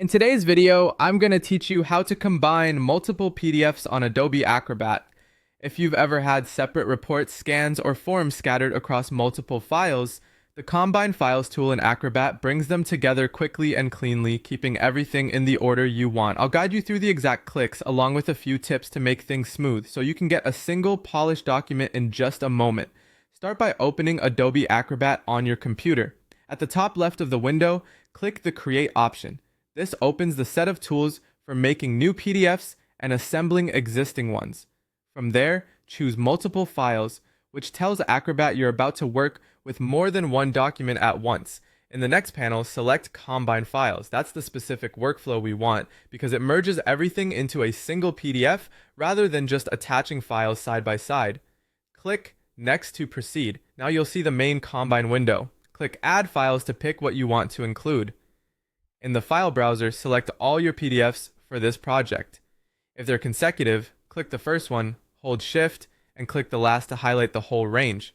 In today's video, I'm going to teach you how to combine multiple PDFs on Adobe Acrobat. If you've ever had separate reports, scans, or forms scattered across multiple files, the Combine Files tool in Acrobat brings them together quickly and cleanly, keeping everything in the order you want. I'll guide you through the exact clicks along with a few tips to make things smooth so you can get a single polished document in just a moment. Start by opening Adobe Acrobat on your computer. At the top left of the window, click the Create option. This opens the set of tools for making new PDFs and assembling existing ones. From there, choose Multiple Files, which tells Acrobat you're about to work with more than one document at once. In the next panel, select Combine Files. That's the specific workflow we want because it merges everything into a single PDF rather than just attaching files side by side. Click Next to proceed. Now you'll see the main Combine window. Click Add Files to pick what you want to include. In the file browser, select all your PDFs for this project. If they're consecutive, click the first one, hold Shift, and click the last to highlight the whole range.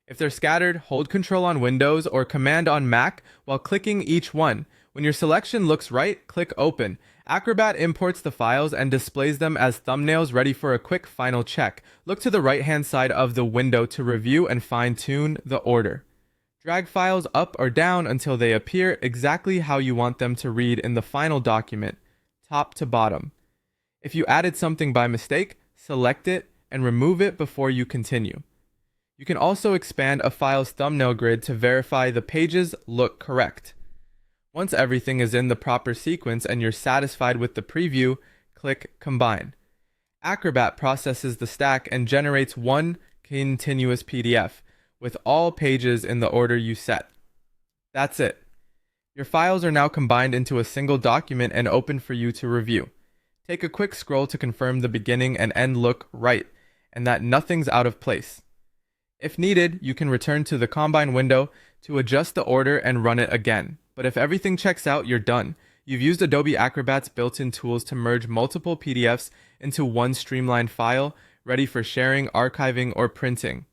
If they're scattered, hold Control on Windows or Command on Mac while clicking each one. When your selection looks right, click Open. Acrobat imports the files and displays them as thumbnails ready for a quick final check. Look to the right-hand side of the window to review and fine-tune the order. Drag files up or down until they appear exactly how you want them to read in the final document, top to bottom. If you added something by mistake, select it and remove it before you continue. You can also expand a file's thumbnail grid to verify the pages look correct. Once everything is in the proper sequence and you're satisfied with the preview, click Combine. Acrobat processes the stack and generates one continuous PDF with all pages in the order you set. That's it. Your files are now combined into a single document and open for you to review. Take a quick scroll to confirm the beginning and end look right, and that nothing's out of place. If needed, you can return to the Combine window to adjust the order and run it again. But if everything checks out, you're done. You've used Adobe Acrobat's built-in tools to merge multiple PDFs into one streamlined file, ready for sharing, archiving, or printing.